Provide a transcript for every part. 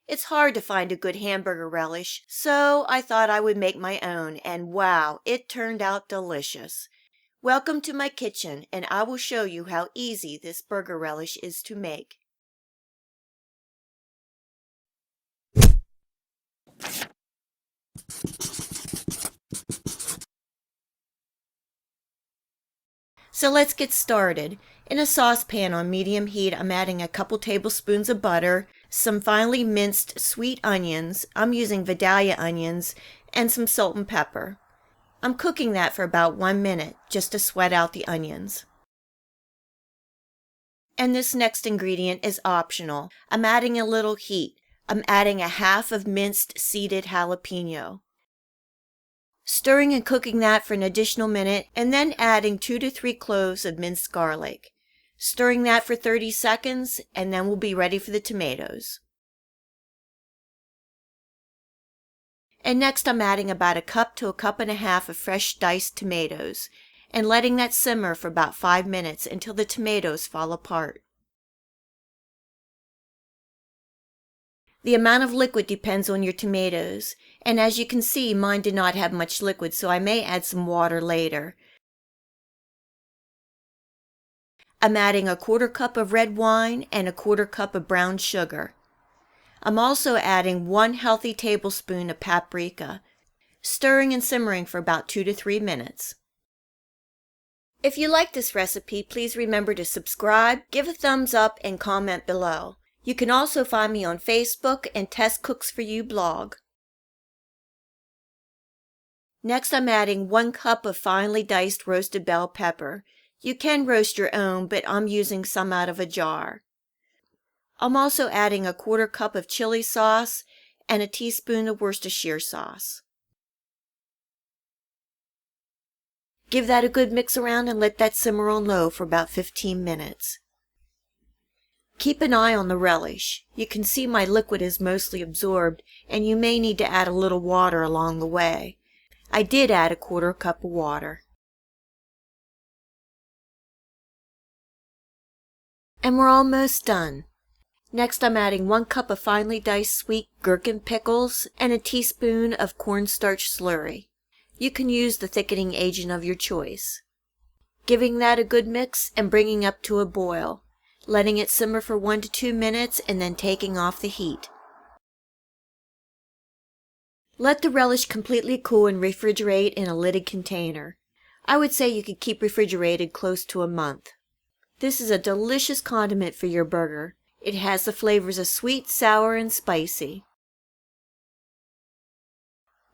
It's hard to find a good hamburger relish, so I thought I would make my own, and wow, it turned out delicious. Welcome to my kitchen, and I will show you how easy this burger relish is to make. So let's get started. In a saucepan on medium heat, I'm adding a couple tablespoons of butter, some finely minced sweet onions, I'm using Vidalia onions, and some salt and pepper. I'm cooking that for about 1 minute, just to sweat out the onions. And this next ingredient is optional. I'm adding a little heat. I'm adding a half of minced seeded jalapeno. Stirring and cooking that for an additional minute, and then adding 2 to 3 cloves of minced garlic. Stirring that for 30 seconds, and then we'll be ready for the tomatoes. And next I'm adding about a cup to a cup and a half of fresh diced tomatoes, and letting that simmer for about 5 minutes until the tomatoes fall apart. The amount of liquid depends on your tomatoes, and as you can see, mine did not have much liquid, so I may add some water later. I'm adding a 1/4 cup of red wine and a 1/4 cup of brown sugar. I'm also adding 1 healthy tablespoon of paprika, stirring and simmering for about 2 to 3 minutes. If you like this recipe, please remember to subscribe, give a thumbs up, and comment below. You can also find me on Facebook and Tess Cooks For You blog. Next I'm adding 1 cup of finely diced roasted bell pepper. You can roast your own, but I'm using some out of a jar. I'm also adding a 1/4 cup of chili sauce and a teaspoon of Worcestershire sauce. Give that a good mix around and let that simmer on low for about 15 minutes. Keep an eye on the relish. You can see my liquid is mostly absorbed, and you may need to add a little water along the way. I did add a 1/4 cup of water. And we're almost done. Next I'm adding 1 cup of finely diced sweet gherkin pickles and a teaspoon of cornstarch slurry. You can use the thickening agent of your choice. Giving that a good mix and bringing up to a boil. Letting it simmer for 1 to 2 minutes and then taking off the heat. Let the relish completely cool and refrigerate in a lidded container. I would say you could keep refrigerated close to a month. This is a delicious condiment for your burger. It has the flavors of sweet, sour, and spicy.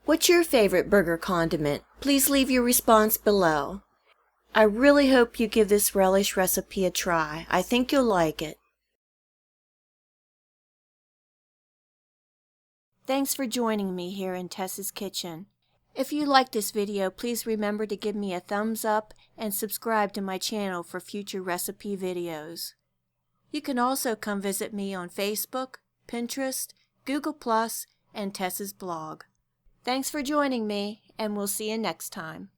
What's your favorite burger condiment? Please leave your response below. I really hope you give this relish recipe a try. I think you'll like it. Thanks for joining me here in Tess's kitchen. If you like this video, please remember to give me a thumbs up and subscribe to my channel for future recipe videos. You can also come visit me on Facebook, Pinterest, Google+, and Tess's blog. Thanks for joining me, and we'll see you next time.